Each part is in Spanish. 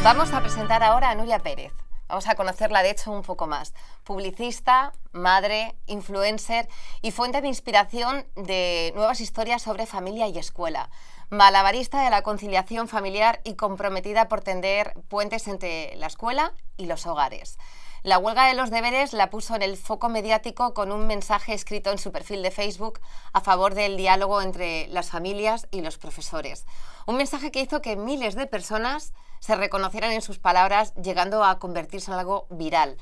Vamos a presentar ahora a Núria Pérez. Vamos a conocerla, de hecho, un poco más. Publicista, madre, influencer y fuente de inspiración de nuevas historias sobre familia y escuela. Malabarista de la conciliación familiar y comprometida por tender puentes entre la escuela y los hogares. La huelga de los deberes la puso en el foco mediático con un mensaje escrito en su perfil de Facebook a favor del diálogo entre las familias y los profesores. Un mensaje que hizo que miles de personas se reconocieran en sus palabras, llegando a convertirse en algo viral.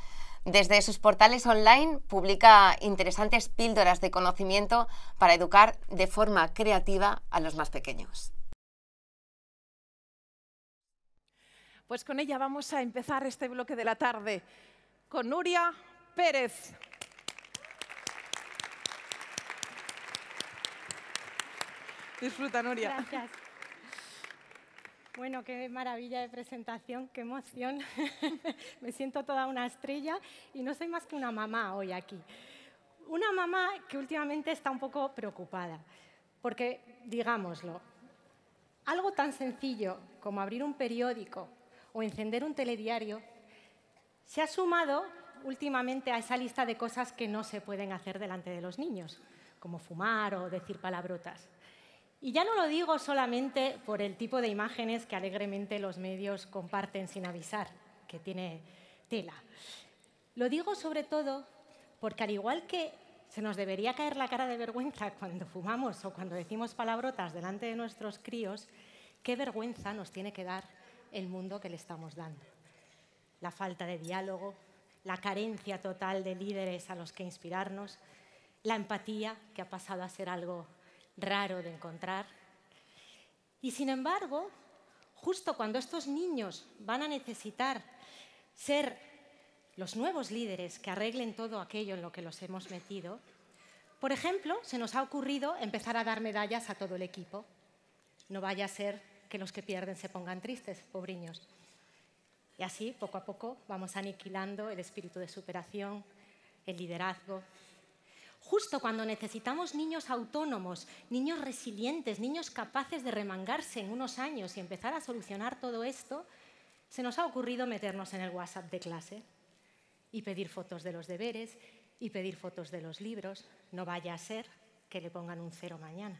Desde sus portales online publica interesantes píldoras de conocimiento para educar de forma creativa a los más pequeños. Pues con ella vamos a empezar este bloque de la tarde, con Núria Pérez. Disfruta, Núria. Gracias. Bueno, qué maravilla de presentación, qué emoción. Me siento toda una estrella y no soy más que una mamá hoy aquí. Una mamá que últimamente está un poco preocupada, porque, digámoslo, algo tan sencillo como abrir un periódico o encender un telediario se ha sumado últimamente a esa lista de cosas que no se pueden hacer delante de los niños, como fumar o decir palabrotas. Y ya no lo digo solamente por el tipo de imágenes que alegremente los medios comparten sin avisar, que tiene tela. Lo digo sobre todo porque, al igual que se nos debería caer la cara de vergüenza cuando fumamos o cuando decimos palabrotas delante de nuestros críos, qué vergüenza nos tiene que dar el mundo que le estamos dando. La falta de diálogo, la carencia total de líderes a los que inspirarnos, la empatía, que ha pasado a ser algo raro de encontrar. Y sin embargo, justo cuando estos niños van a necesitar ser los nuevos líderes que arreglen todo aquello en lo que los hemos metido, por ejemplo, se nos ha ocurrido empezar a dar medallas a todo el equipo. No vaya a ser que los que pierden se pongan tristes, pobriños. Y así, poco a poco, vamos aniquilando el espíritu de superación, el liderazgo. Justo cuando necesitamos niños autónomos, niños resilientes, niños capaces de remangarse en unos años y empezar a solucionar todo esto, se nos ha ocurrido meternos en el WhatsApp de clase y pedir fotos de los deberes y pedir fotos de los libros. No vaya a ser que le pongan un 0 mañana.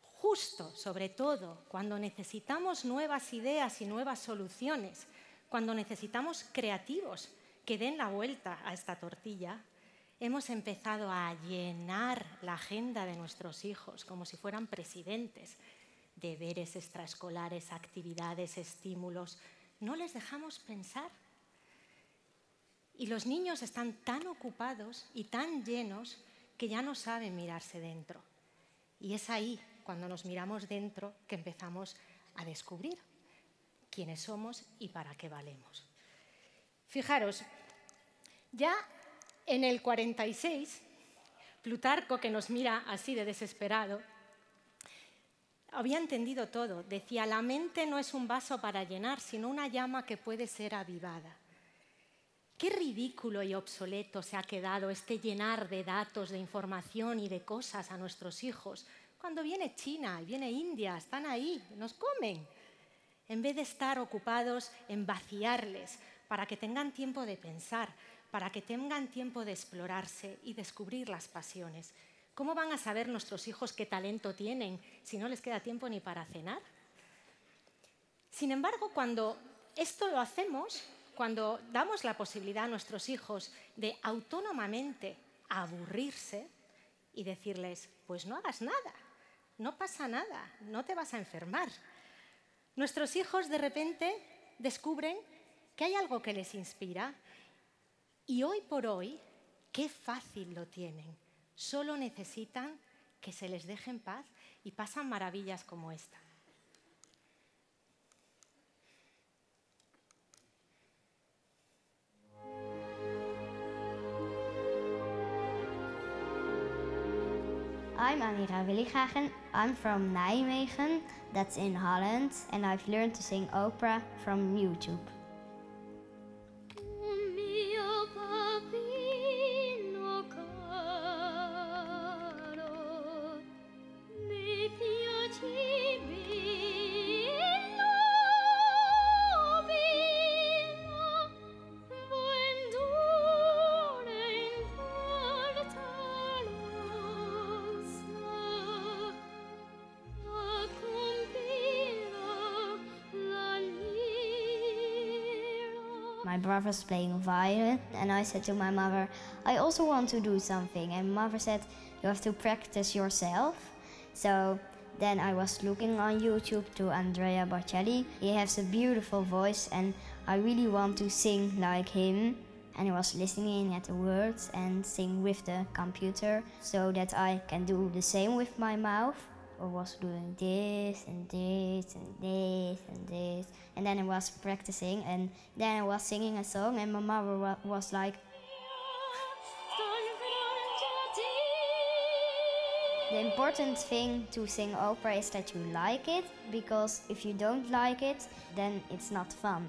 Justo, sobre todo, cuando necesitamos nuevas ideas y nuevas soluciones, cuando necesitamos creativos que den la vuelta a esta tortilla, hemos empezado a llenar la agenda de nuestros hijos como si fueran presidentes. Deberes extraescolares, actividades, estímulos. No les dejamos pensar. Y los niños están tan ocupados y tan llenos que ya no saben mirarse dentro. Y es ahí, cuando nos miramos dentro, que empezamos a descubrir quiénes somos y para qué valemos. Fijaros, ya en el 46, Plutarco, que nos mira así de desesperado, había entendido todo. Decía, la mente no es un vaso para llenar, sino una llama que puede ser avivada. Qué ridículo y obsoleto se ha quedado este llenar de datos, de información y de cosas a nuestros hijos. Cuando viene China y viene India, están ahí, nos comen. En vez de estar ocupados en vaciarles para que tengan tiempo de pensar, para que tengan tiempo de explorarse y descubrir las pasiones. ¿Cómo van a saber nuestros hijos qué talento tienen si no les queda tiempo ni para cenar? Sin embargo, cuando esto lo hacemos, cuando damos la posibilidad a nuestros hijos de autónomamente aburrirse y decirles, pues no hagas nada, no pasa nada, no te vas a enfermar, nuestros hijos de repente descubren que hay algo que les inspira. Y hoy por hoy, qué fácil lo tienen. Solo necesitan que se les deje en paz y pasan maravillas como esta. I'm Amira Willigagen. I'm from Nijmegen, that's in Holland, and I've learned to sing opera from YouTube. My brother's playing violin, and I said to my mother, I also want to do something. And mother said, you have to practice yourself. So then I was looking on YouTube to Andrea Bocelli. He has a beautiful voice, and I really want to sing like him. And I was listening at the words and sing with the computer so that I can do the same with my mouth. I was doing this and this and this and this, and then I was practicing, and then I was singing a song, and my mother was like, the important thing to sing opera is that you like it, because if you don't like it, then it's not fun.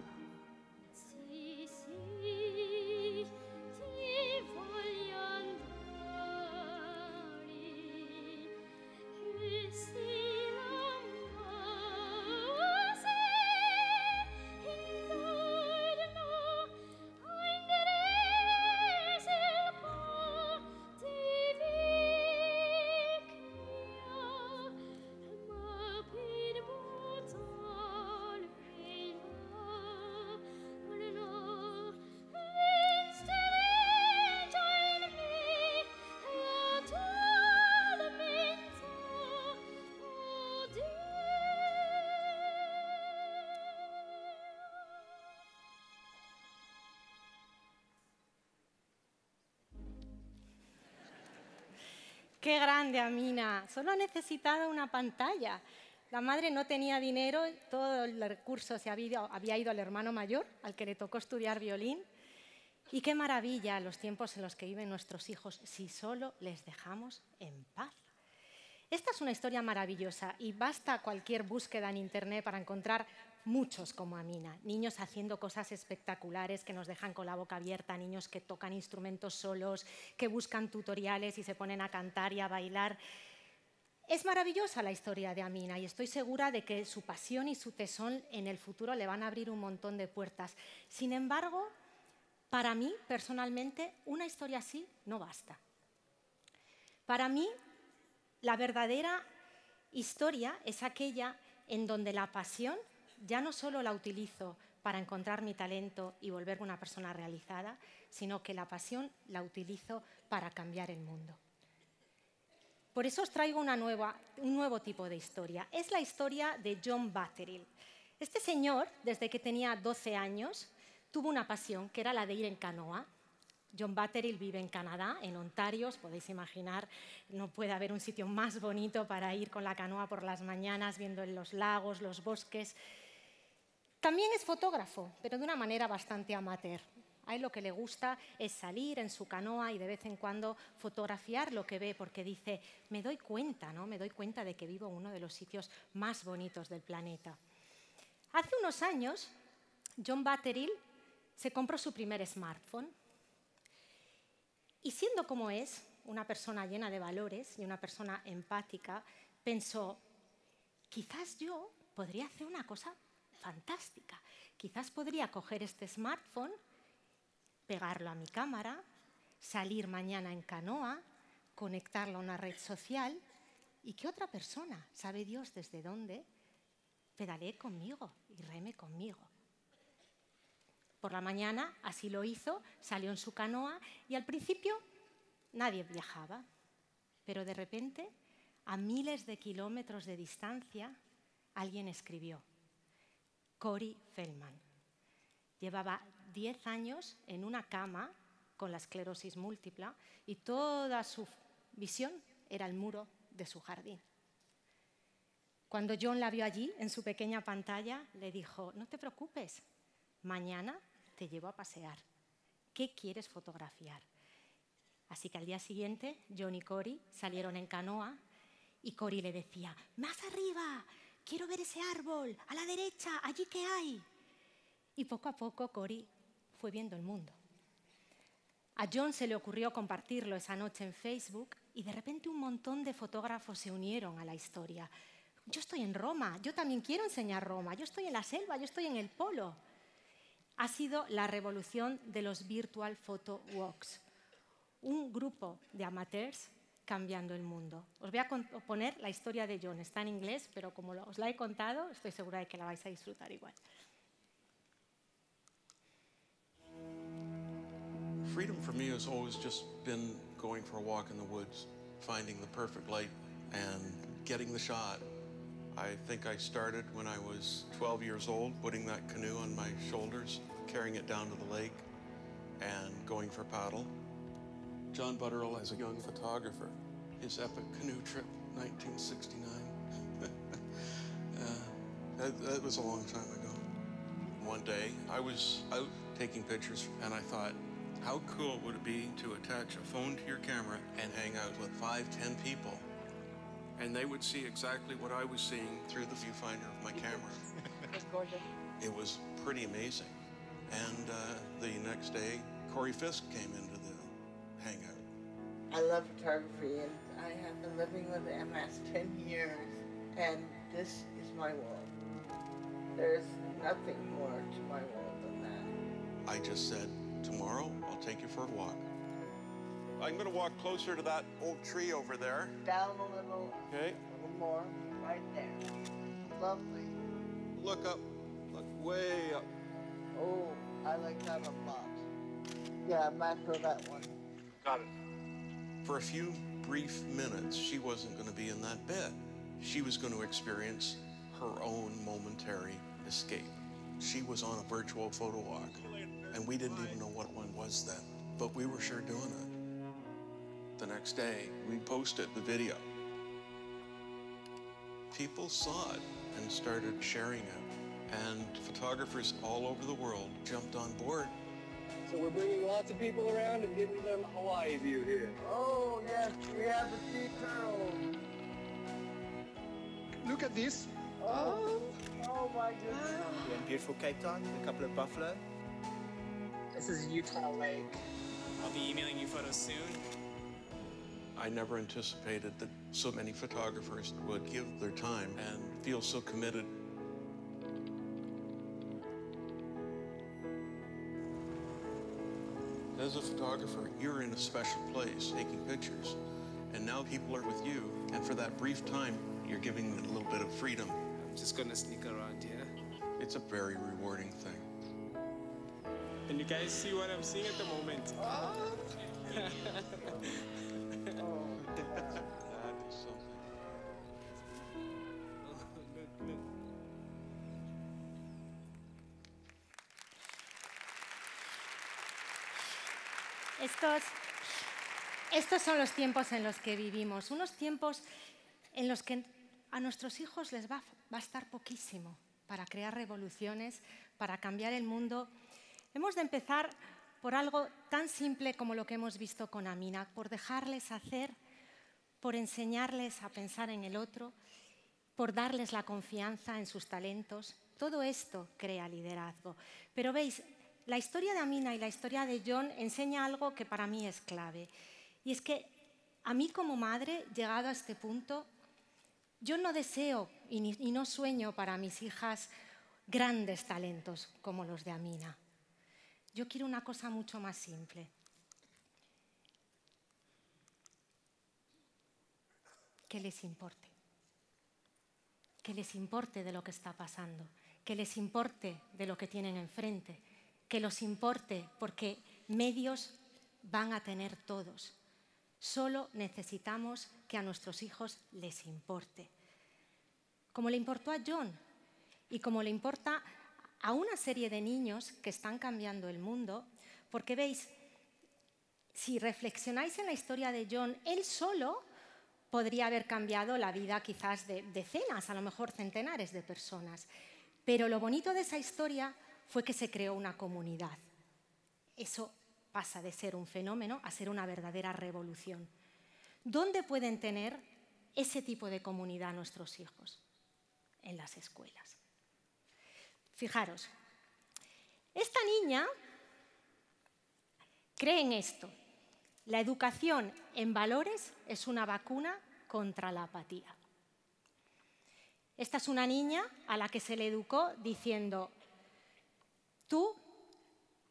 ¡Qué grande, Amina! Solo necesitaba una pantalla. La madre no tenía dinero, todo el recurso había ido al hermano mayor, al que le tocó estudiar violín. Y qué maravilla los tiempos en los que viven nuestros hijos si solo les dejamos en paz. Esta es una historia maravillosa y basta cualquier búsqueda en Internet para encontrar muchos como Amina, niños haciendo cosas espectaculares que nos dejan con la boca abierta, niños que tocan instrumentos solos, que buscan tutoriales y se ponen a cantar y a bailar. Es maravillosa la historia de Amina y estoy segura de que su pasión y su tesón en el futuro le van a abrir un montón de puertas. Sin embargo, para mí, personalmente, una historia así no basta. Para mí, la verdadera historia es aquella en donde la pasión ya no solo la utilizo para encontrar mi talento y volverme una persona realizada, sino que la pasión la utilizo para cambiar el mundo. Por eso os traigo un nuevo tipo de historia. Es la historia de John Batteril. Este señor, desde que tenía 12 años, tuvo una pasión que era la de ir en canoa. John Batteril vive en Canadá, en Ontario, os podéis imaginar, no puede haber un sitio más bonito para ir con la canoa por las mañanas, viendo los lagos, los bosques. También es fotógrafo, pero de una manera bastante amateur. A él lo que le gusta es salir en su canoa y de vez en cuando fotografiar lo que ve, porque dice, me doy cuenta, ¿no? Me doy cuenta de que vivo en uno de los sitios más bonitos del planeta. Hace unos años, John Batteril se compró su primer smartphone. Y siendo como es, una persona llena de valores y una persona empática, pensó, quizás yo podría hacer una cosa fantástica. Quizás podría coger este smartphone, pegarlo a mi cámara, salir mañana en canoa, conectarlo a una red social y que otra persona, sabe Dios desde dónde, pedalee conmigo y reme conmigo. Por la mañana así lo hizo, salió en su canoa y al principio nadie viajaba, pero de repente, a miles de kilómetros de distancia, alguien escribió, Corey Feldman. Llevaba 10 años en una cama con la esclerosis múltiple y toda su visión era el muro de su jardín. Cuando John la vio allí, en su pequeña pantalla, le dijo, no te preocupes, mañana te llevo a pasear. ¿Qué quieres fotografiar? Así que al día siguiente, John y Corey salieron en canoa y Corey le decía, más arriba, quiero ver ese árbol, a la derecha, allí qué hay. Y poco a poco Corey fue viendo el mundo. A John se le ocurrió compartirlo esa noche en Facebook y de repente un montón de fotógrafos se unieron a la historia. Yo estoy en Roma, yo también quiero enseñar Roma, yo estoy en la selva, yo estoy en el polo. Ha sido la revolución de los Virtual Photo Walks, un grupo de amateurs cambiando el mundo. Os voy a poner la historia de John, está en inglés, pero como os la he contado, estoy segura de que la vais a disfrutar igual. Freedom for me has always just been going for a walk in the woods, finding the perfect light and getting the shot. I think I started when I was 12 years old, putting that canoe on my shoulders, carrying it down to the lake and going for paddle. John Butterell as a young photographer, his epic canoe trip, 1969. That was a long time ago. One day, I was out taking pictures, and I thought, how cool would it be to attach a phone to your camera and hang out with 5, 10 people, and they would see exactly what I was seeing through the viewfinder of my camera. It was gorgeous. It was pretty amazing. And the next day, Corey Fisk came into the hangout. I love photography, and I have been living with MS 10 years, and this is my world. There's nothing more to my world than that. I just said, tomorrow I'll take you for a walk. I'm gonna walk closer to that old tree over there. Down a little, Okay. a little more, right there. Lovely. Look up, look way up. Oh, I like that a lot. Yeah, macro that one. Got it. For a few brief minutes, she wasn't gonna be in that bed. She was gonna experience her own momentary escape. She was on a virtual photo walk, and we didn't even know what one was then, but we were sure doing it. The next day, we posted the video. People saw it and started sharing it, and photographers all over the world jumped on board. So we're bringing lots of people around and giving them Hawaii view here. Oh, yes, we have the sea turtles. Look at this. Oh my goodness. We're in beautiful Cape Town, a couple of buffalo. This is Utah Lake. I'll be emailing you photos soon. I never anticipated that so many photographers would give their time and feel so committed. As a photographer, you're in a special place taking pictures, and now people are with you, and for that brief time, you're giving them a little bit of freedom. I'm just gonna sneak around here. It's a very rewarding thing. Can you guys see what I'm seeing at the moment? That is something. Look. Estos son los tiempos en los que vivimos, unos tiempos en los que a nuestros hijos les va a estar poquísimo para crear revoluciones, para cambiar el mundo. Hemos de empezar por algo tan simple como lo que hemos visto con Amina, por dejarles hacer, por enseñarles a pensar en el otro, por darles la confianza en sus talentos. Todo esto crea liderazgo. Pero veis, la historia de Amina y la historia de John enseña algo que para mí es clave. Y es que a mí como madre, llegado a este punto, yo no deseo y no sueño para mis hijas grandes talentos como los de Amina. Yo quiero una cosa mucho más simple. Que les importe. Que les importe de lo que está pasando. Que les importe de lo que tienen enfrente. Que les importe porque medios van a tener todos. Solo necesitamos que a nuestros hijos les importe. Como le importó a John y como le importa a una serie de niños que están cambiando el mundo, porque veis, si reflexionáis en la historia de John, él solo podría haber cambiado la vida quizás de decenas, a lo mejor centenares de personas. Pero lo bonito de esa historia fue que se creó una comunidad. Eso pasa de ser un fenómeno a ser una verdadera revolución. ¿Dónde pueden tener ese tipo de comunidad nuestros hijos? En las escuelas. Fijaros, esta niña cree en esto. La educación en valores es una vacuna contra la apatía. Esta es una niña a la que se le educó diciendo: tú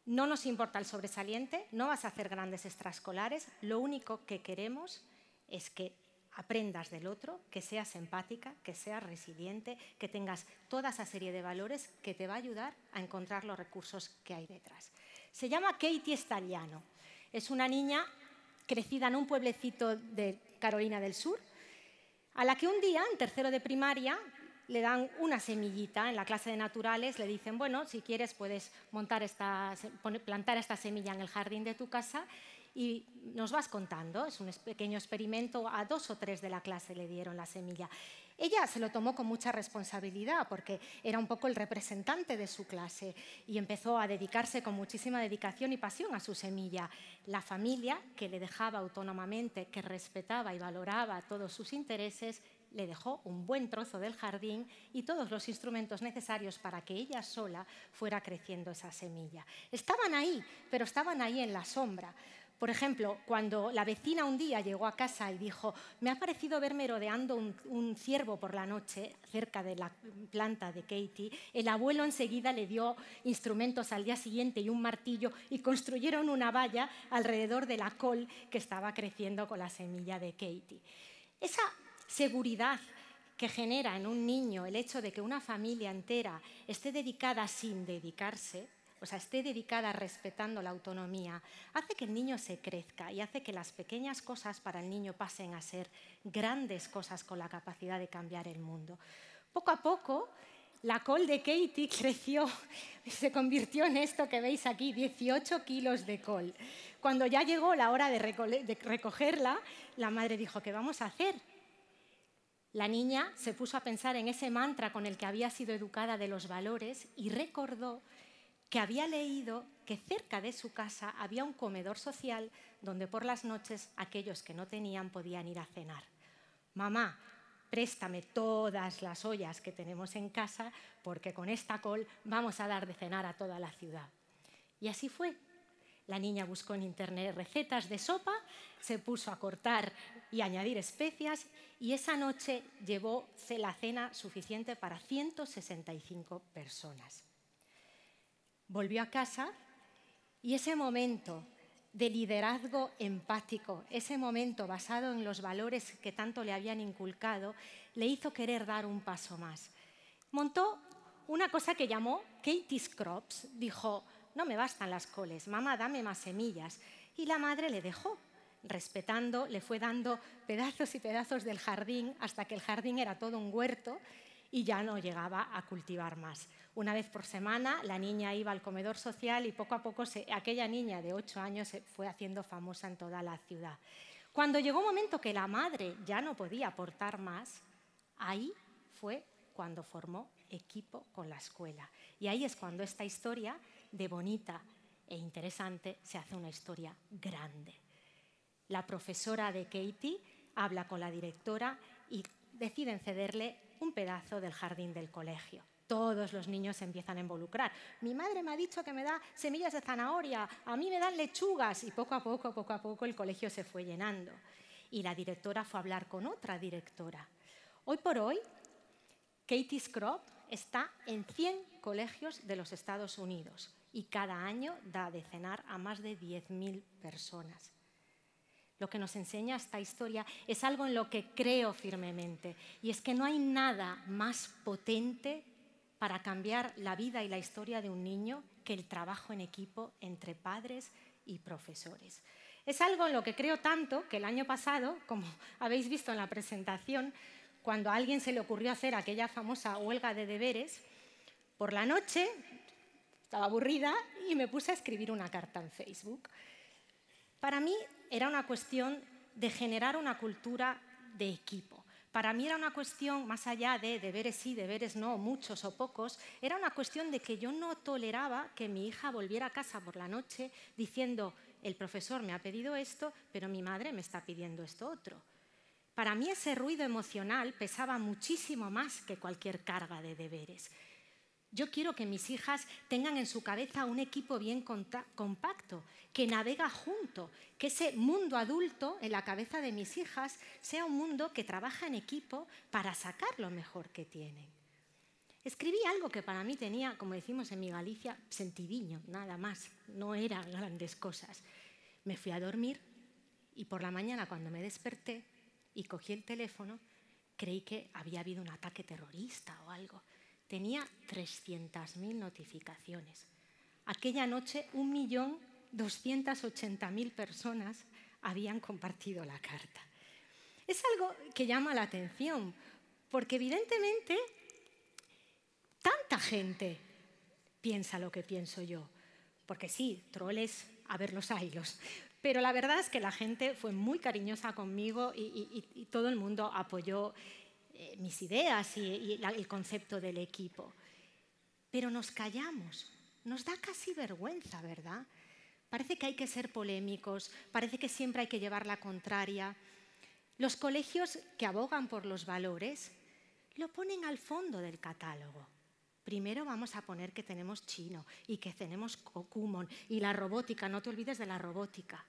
no nos importa el sobresaliente, no vas a hacer grandes extraescolares, lo único que queremos es que aprendas del otro, que seas empática, que seas resiliente, que tengas toda esa serie de valores que te va a ayudar a encontrar los recursos que hay detrás. Se llama Katie Stagliano Es una niña crecida en un pueblecito de Carolina del Sur, a la que un día, en tercero de primaria, le dan una semillita en la clase de naturales, le dicen, bueno, si quieres puedes plantar esta semilla en el jardín de tu casa y nos vas contando. Es un pequeño experimento, a 2 o 3 de la clase le dieron la semilla. Ella se lo tomó con mucha responsabilidad porque era un poco el representante de su clase y empezó a dedicarse con muchísima dedicación y pasión a su semilla. La familia, que le dejaba autónomamente, que respetaba y valoraba todos sus intereses, le dejó un buen trozo del jardín y todos los instrumentos necesarios para que ella sola fuera creciendo esa semilla. Estaban ahí, pero estaban ahí en la sombra. Por ejemplo, cuando la vecina un día llegó a casa y dijo, me ha parecido ver merodeando un ciervo por la noche cerca de la planta de Katie, el abuelo enseguida le dio instrumentos al día siguiente y un martillo y construyeron una valla alrededor de la col que estaba creciendo con la semilla de Katie. Esa seguridad que genera en un niño el hecho de que una familia entera esté dedicada sin dedicarse, o sea, esté dedicada respetando la autonomía, hace que el niño se crezca y hace que las pequeñas cosas para el niño pasen a ser grandes cosas con la capacidad de cambiar el mundo. Poco a poco, la col de Katie creció y se convirtió en esto que veis aquí, 18 kilos de col. Cuando ya llegó la hora de recogerla, la madre dijo, ¿qué vamos a hacer? La niña se puso a pensar en ese mantra con el que había sido educada de los valores y recordó que había leído que cerca de su casa había un comedor social donde por las noches aquellos que no tenían podían ir a cenar. Mamá, préstame todas las ollas que tenemos en casa porque con esta col vamos a dar de cenar a toda la ciudad. Y así fue. La niña buscó en internet recetas de sopa, se puso a cortar y añadir especias y esa noche llevó la cena suficiente para 165 personas. Volvió a casa y ese momento de liderazgo empático, ese momento basado en los valores que tanto le habían inculcado, le hizo querer dar un paso más. Montó una cosa que llamó Katie's Crops. Dijo, no me bastan las coles, mamá, dame más semillas. Y la madre le dejó, respetando, le fue dando pedazos y pedazos del jardín hasta que el jardín era todo un huerto y ya no llegaba a cultivar más. Una vez por semana la niña iba al comedor social y poco a poco aquella niña de 8 años se fue haciendo famosa en toda la ciudad. Cuando llegó un momento que la madre ya no podía aportar más, ahí fue cuando formó equipo con la escuela. Y ahí es cuando esta historia de bonita e interesante se hace una historia grande. La profesora de Katie habla con la directora y deciden cederle un pedazo del jardín del colegio. Todos los niños se empiezan a involucrar. Mi madre me ha dicho que me da semillas de zanahoria, a mí me dan lechugas. Y poco a poco el colegio se fue llenando. Y la directora fue a hablar con otra directora. Hoy por hoy, Katie's Crop está en 100 colegios de los Estados Unidos y cada año da de cenar a más de 10.000 personas. Lo que nos enseña esta historia es algo en lo que creo firmemente, y es que no hay nada más potente para cambiar la vida y la historia de un niño que el trabajo en equipo entre padres y profesores. Es algo en lo que creo tanto que el año pasado, como habéis visto en la presentación, cuando a alguien se le ocurrió hacer aquella famosa huelga de deberes, por la noche estaba aburrida y me puse a escribir una carta en Facebook. Para mí era una cuestión de generar una cultura de equipo. Para mí era una cuestión, más allá de deberes sí, deberes no, muchos o pocos, era una cuestión de que yo no toleraba que mi hija volviera a casa por la noche diciendo, el profesor me ha pedido esto, pero mi madre me está pidiendo esto otro. Para mí ese ruido emocional pesaba muchísimo más que cualquier carga de deberes. Yo quiero que mis hijas tengan en su cabeza un equipo bien compacto, que navega junto, que ese mundo adulto en la cabeza de mis hijas sea un mundo que trabaja en equipo para sacar lo mejor que tienen. Escribí algo que para mí tenía, como decimos en mi Galicia, sentidiño, nada más, no eran grandes cosas. Me fui a dormir y por la mañana cuando me desperté y cogí el teléfono, creí que había habido un ataque terrorista o algo. Tenía 300.000 notificaciones. Aquella noche 1 millón 280.000 personas habían compartido la carta. Es algo que llama la atención, porque evidentemente tanta gente piensa lo que pienso yo. Porque sí, troles, a ver los haylos. Pero la verdad es que la gente fue muy cariñosa conmigo y todo el mundo apoyó mis ideas y el concepto del equipo. Pero nos callamos, nos da casi vergüenza, ¿verdad? Parece que hay que ser polémicos, parece que siempre hay que llevar la contraria. Los colegios que abogan por los valores lo ponen al fondo del catálogo. Primero vamos a poner que tenemos chino y que tenemos Kumon y la robótica, no te olvides de la robótica.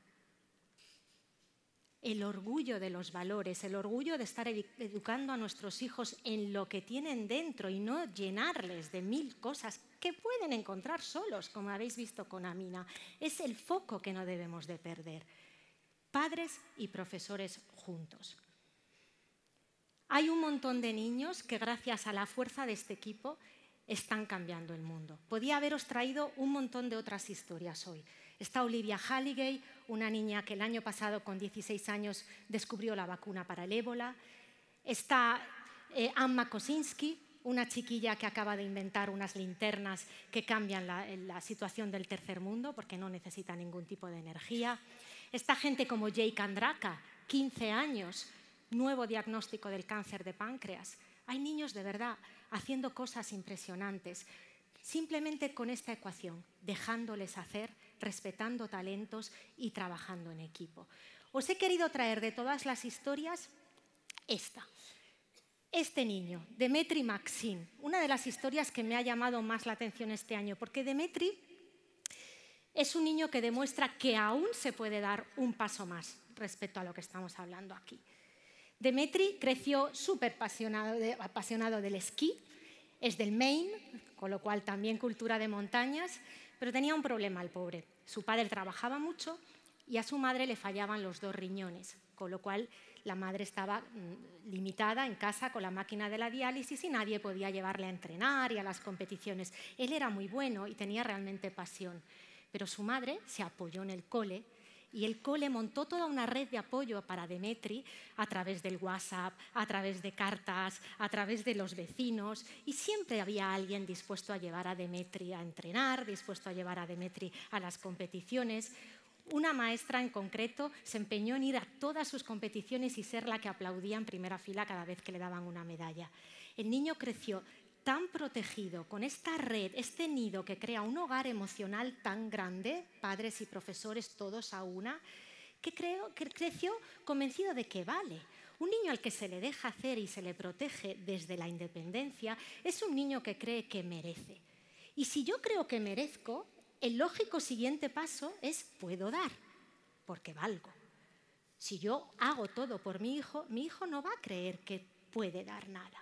El orgullo de los valores, el orgullo de estar educando a nuestros hijos en lo que tienen dentro y no llenarles de 1000 cosas que pueden encontrar solos, como habéis visto con Amina. Es el foco que no debemos de perder. Padres y profesores juntos. Hay un montón de niños que gracias a la fuerza de este equipo están cambiando el mundo. Podía haberos traído un montón de otras historias hoy. Está Olivia Halliday, una niña que el año pasado con 16 años descubrió la vacuna para el ébola. Está Amma Kosinski, una chiquilla que acaba de inventar unas linternas que cambian la situación del tercer mundo porque no necesita ningún tipo de energía. Está gente como Jake Andraka, 15 años, nuevo diagnóstico del cáncer de páncreas. Hay niños de verdad haciendo cosas impresionantes, simplemente con esta ecuación, dejándoles hacer, respetando talentos y trabajando en equipo. Os he querido traer de todas las historias esta. Este niño, Demetri Maxim, una de las historias que me ha llamado más la atención este año, porque Demetri es un niño que demuestra que aún se puede dar un paso más respecto a lo que estamos hablando aquí. Demetri creció súper apasionado del esquí, es del Maine, con lo cual también cultura de montañas, pero tenía un problema el pobre. Su padre trabajaba mucho y a su madre le fallaban los 2 riñones, con lo cual la madre estaba limitada en casa con la máquina de la diálisis y nadie podía llevarle a entrenar y a las competiciones. Él era muy bueno y tenía realmente pasión, pero su madre se apoyó en el cole y el cole montó toda una red de apoyo para Demetri a través del WhatsApp, a través de cartas, a través de los vecinos, y siempre había alguien dispuesto a llevar a Demetri a entrenar, dispuesto a llevar a Demetri a las competiciones. Una maestra en concreto se empeñó en ir a todas sus competiciones y ser la que aplaudía en primera fila cada vez que le daban una medalla. El niño creció tan protegido, con esta red, este nido que crea un hogar emocional tan grande, padres y profesores todos a una, que creció convencido de que vale. Un niño al que se le deja hacer y se le protege desde la independencia es un niño que cree que merece. Y si yo creo que merezco, el lógico siguiente paso es puedo dar, porque valgo. Si yo hago todo por mi hijo no va a creer que puede dar nada.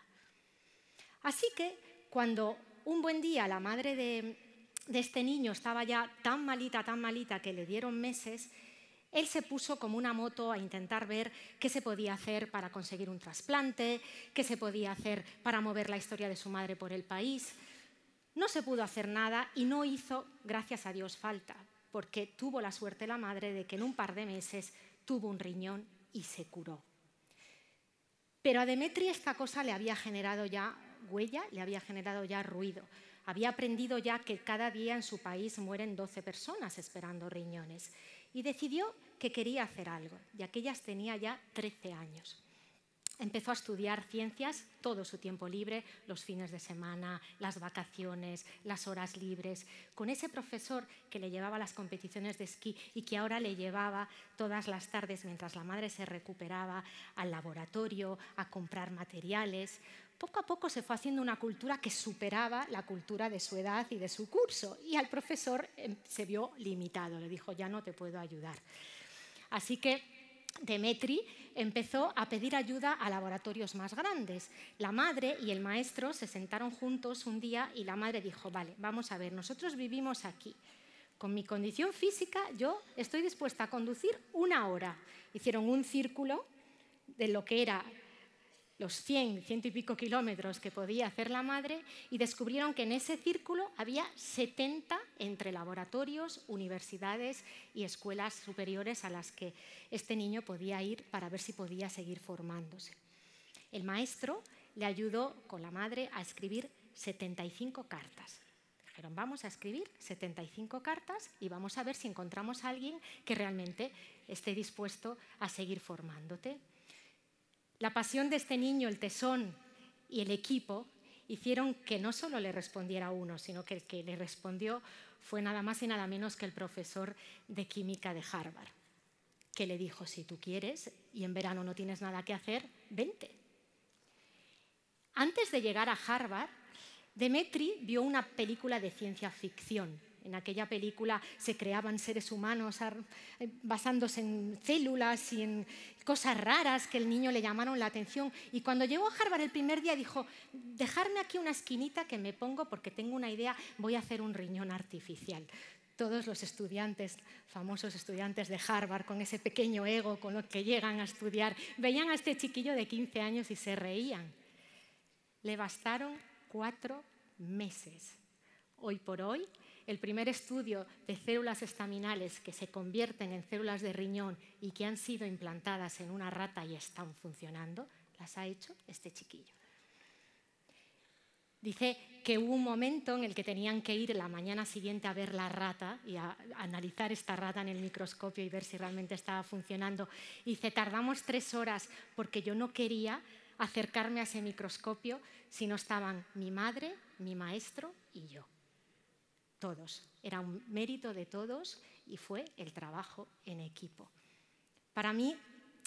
Así que cuando un buen día la madre de este niño estaba ya tan malita que le dieron meses, él se puso como una moto a intentar ver qué se podía hacer para conseguir un trasplante, qué se podía hacer para mover la historia de su madre por el país. No se pudo hacer nada y no hizo, gracias a Dios, falta, porque tuvo la suerte la madre de que en un par de meses tuvo un riñón y se curó. Pero a Demetri esta cosa le había generado ya huella, le había generado ya ruido. Había aprendido ya que cada día en su país mueren 12 personas esperando riñones y decidió que quería hacer algo, y aquellas tenía ya 13 años. Empezó a estudiar ciencias todo su tiempo libre, los fines de semana, las vacaciones, las horas libres, con ese profesor que le llevaba a las competiciones de esquí y que ahora le llevaba todas las tardes mientras la madre se recuperaba al laboratorio, a comprar materiales. Poco a poco se fue haciendo una cultura que superaba la cultura de su edad y de su curso, y al profesor se vio limitado, le dijo ya no te puedo ayudar. Así que Demetri empezó a pedir ayuda a laboratorios más grandes. La madre y el maestro se sentaron juntos un día y la madre dijo, vale, vamos a ver, nosotros vivimos aquí. Con mi condición física yo estoy dispuesta a conducir 1 hora. Hicieron un círculo de lo que era los 100 y pico kilómetros que podía hacer la madre y descubrieron que en ese círculo había 70 entre laboratorios, universidades y escuelas superiores a las que este niño podía ir para ver si podía seguir formándose. El maestro le ayudó con la madre a escribir 75 cartas. Dijeron, vamos a escribir 75 cartas y vamos a ver si encontramos a alguien que realmente esté dispuesto a seguir formándote. La pasión de este niño, el tesón y el equipo hicieron que no solo le respondiera uno, sino que el que le respondió fue nada más y nada menos que el profesor de química de Harvard, que le dijo, si tú quieres y en verano no tienes nada que hacer, vente. Antes de llegar a Harvard, Demetri vio una película de ciencia ficción. En aquella película se creaban seres humanos basándose en células y en cosas raras que al niño le llamaron la atención. Y cuando llegó a Harvard el primer día dijo, dejarme aquí una esquinita que me pongo porque tengo una idea, voy a hacer un riñón artificial. Todos los estudiantes, famosos estudiantes de Harvard, con ese pequeño ego con lo que llegan a estudiar, veían a este chiquillo de 15 años y se reían. Le bastaron 4 meses. Hoy por hoy, el primer estudio de células estaminales que se convierten en células de riñón y que han sido implantadas en una rata y están funcionando, las ha hecho este chiquillo. Dice que hubo un momento en el que tenían que ir la mañana siguiente a ver la rata y a analizar esta rata en el microscopio y ver si realmente estaba funcionando. Y dice, tardamos 3 horas porque yo no quería acercarme a ese microscopio si no estaban mi madre, mi maestro y yo. Todos. Era un mérito de todos y fue el trabajo en equipo. Para mí,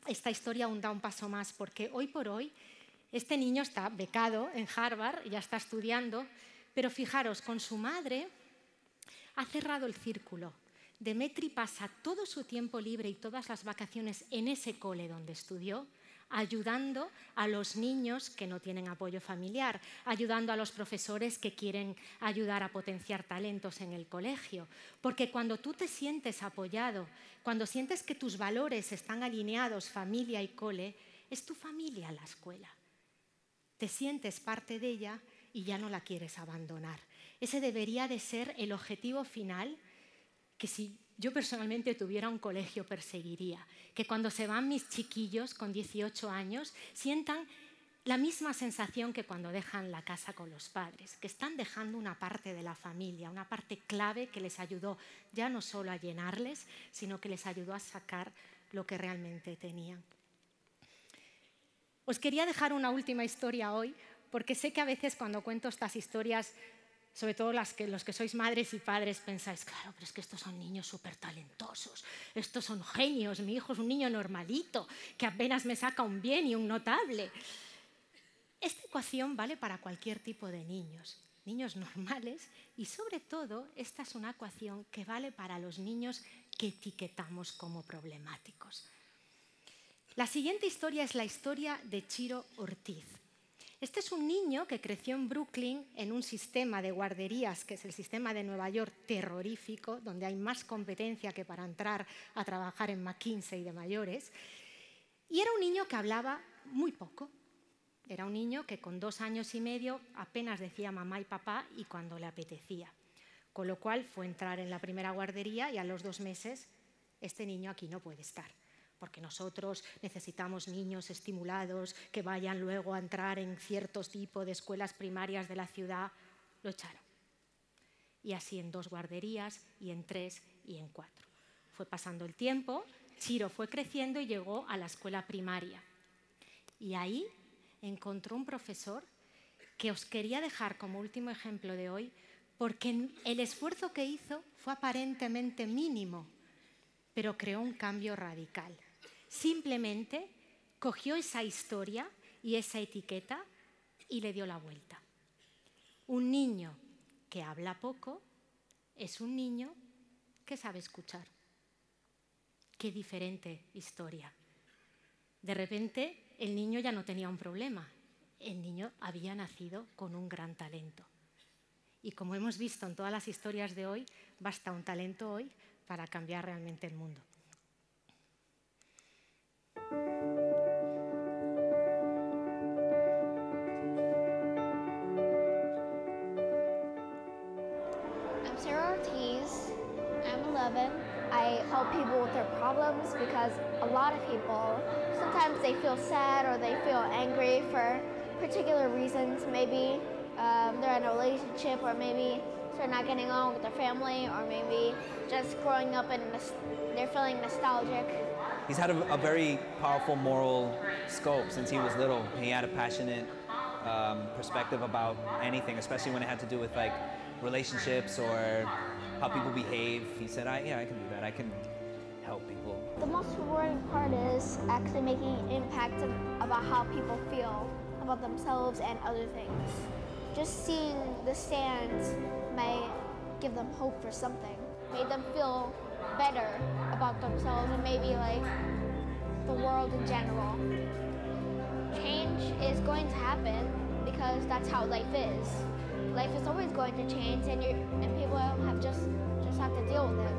esta historia aún da un paso más porque hoy por hoy este niño está becado en Harvard, ya está estudiando, pero fijaros, con su madre ha cerrado el círculo. Demetri pasa todo su tiempo libre y todas las vacaciones en ese cole donde estudió, ayudando a los niños que no tienen apoyo familiar, ayudando a los profesores que quieren ayudar a potenciar talentos en el colegio. Porque cuando tú te sientes apoyado, cuando sientes que tus valores están alineados, familia y cole, es tu familia la escuela. Te sientes parte de ella y ya no la quieres abandonar. Ese debería de ser el objetivo final que si yo personalmente tuviera un colegio perseguiría, que cuando se van mis chiquillos con 18 años sientan la misma sensación que cuando dejan la casa con los padres, que están dejando una parte de la familia, una parte clave que les ayudó ya no solo a llenarles, sino que les ayudó a sacar lo que realmente tenían. Os quería dejar una última historia hoy, porque sé que a veces cuando cuento estas historias, sobre todo los que sois madres y padres, pensáis, claro, pero es que estos son niños súper talentosos, estos son genios, mi hijo es un niño normalito, que apenas me saca un bien y un notable. Esta ecuación vale para cualquier tipo de niños, niños normales, y sobre todo esta es una ecuación que vale para los niños que etiquetamos como problemáticos. La siguiente historia es la historia de Chiro Ortiz. Este es un niño que creció en Brooklyn en un sistema de guarderías, que es el sistema de Nueva York terrorífico, donde hay más competencia que para entrar a trabajar en McKinsey de mayores. Y era un niño que hablaba muy poco. Era un niño que con 2 años y medio apenas decía mamá y papá y cuando le apetecía. Con lo cual fue a entrar en la primera guardería y a los 2 meses este niño aquí no puede estar. Porque nosotros necesitamos niños estimulados que vayan luego a entrar en ciertos tipos de escuelas primarias de la ciudad. Lo echaron. Y así en 2 guarderías, y en 3 y en 4. Fue pasando el tiempo, Chiro fue creciendo y llegó a la escuela primaria. Y ahí encontró un profesor que os quería dejar como último ejemplo de hoy, porque el esfuerzo que hizo fue aparentemente mínimo, pero creó un cambio radical. Simplemente cogió esa historia y esa etiqueta y le dio la vuelta. Un niño que habla poco es un niño que sabe escuchar. Qué diferente historia. De repente, el niño ya no tenía un problema. El niño había nacido con un gran talento. Y como hemos visto en todas las historias de hoy, basta un talento hoy para cambiar realmente el mundo. 11, I help people with their problems because a lot of people, sometimes they feel sad or they feel angry for particular reasons. Maybe they're in a relationship, or maybe they're not getting along with their family, or maybe just growing up and they're feeling nostalgic. He's had a very powerful moral scope since he was little. He had a passionate perspective about anything, especially when it had to do with like relationships or how people behave. He said, yeah, I can do that. I can help people. The most rewarding part is actually making an impact about how people feel about themselves and other things. Just seeing the stands may give them hope for something, made them feel better about themselves and maybe like the world in general. Change is going to happen because that's how life is. Life is always going to change, and people have just have to deal with it.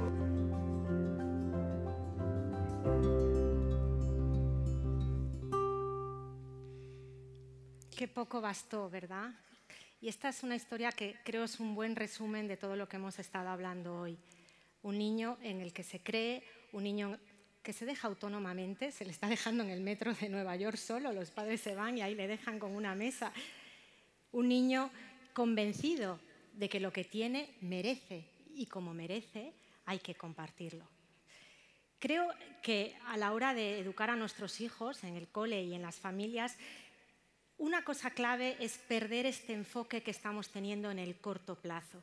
Qué poco bastó, ¿verdad? Y esta es una historia que creo es un buen resumen de todo lo que hemos estado hablando hoy. Un niño en el que se cree, un niño que se deja autónomamente, se le está dejando en el metro de Nueva York solo, los padres se van y ahí le dejan con una mesa. Un niño convencido de que lo que tiene merece, y como merece hay que compartirlo. Creo que a la hora de educar a nuestros hijos en el cole y en las familias, una cosa clave es perder este enfoque que estamos teniendo en el corto plazo.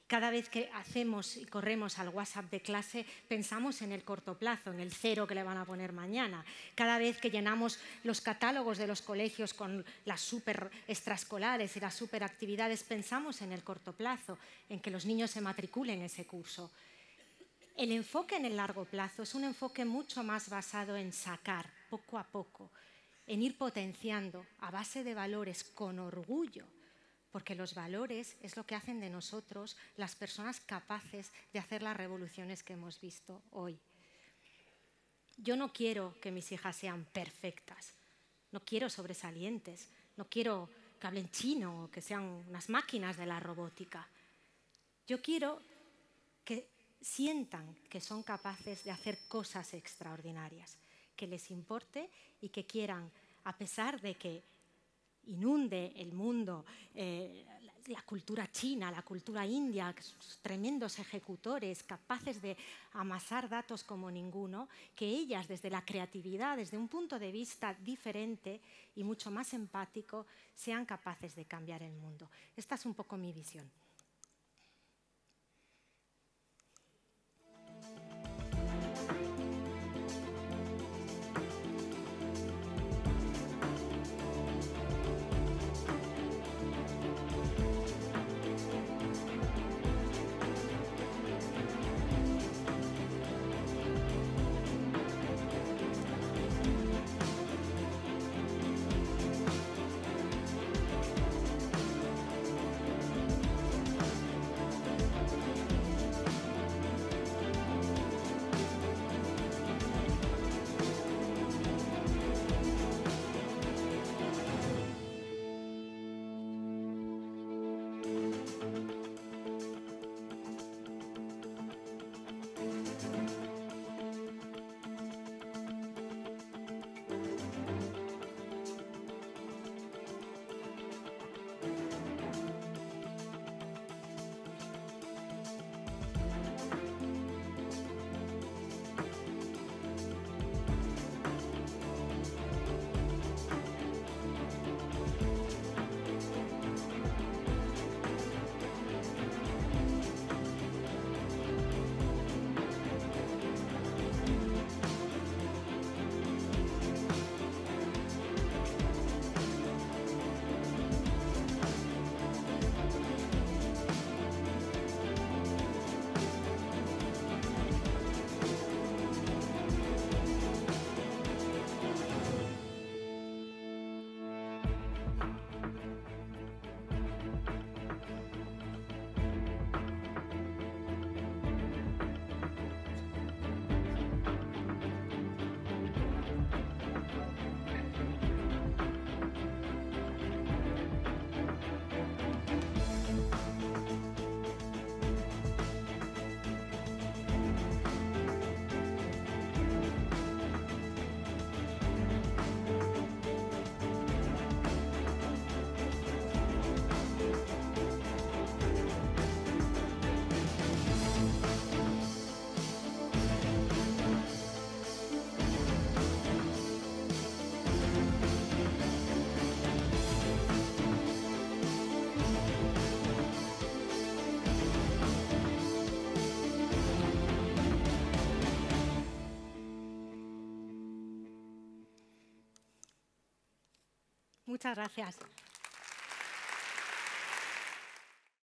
Cada vez que hacemos y corremos al WhatsApp de clase, pensamos en el corto plazo, en el 0 que le van a poner mañana. Cada vez que llenamos los catálogos de los colegios con las súper extraescolares y las súper actividades, pensamos en el corto plazo, en que los niños se matriculen en ese curso. El enfoque en el largo plazo es un enfoque mucho más basado en sacar, poco a poco, en ir potenciando a base de valores con orgullo, porque los valores es lo que hacen de nosotros las personas capaces de hacer las revoluciones que hemos visto hoy. Yo no quiero que mis hijas sean perfectas, no quiero sobresalientes, no quiero que hablen chino o que sean unas máquinas de la robótica. Yo quiero que sientan que son capaces de hacer cosas extraordinarias, que les importe y que quieran, a pesar de que inunde el mundo, la cultura china, la cultura india, tremendos ejecutores capaces de amasar datos como ninguno, que ellas desde la creatividad, desde un punto de vista diferente y mucho más empático, sean capaces de cambiar el mundo. Esta es un poco mi visión. Muchas gracias.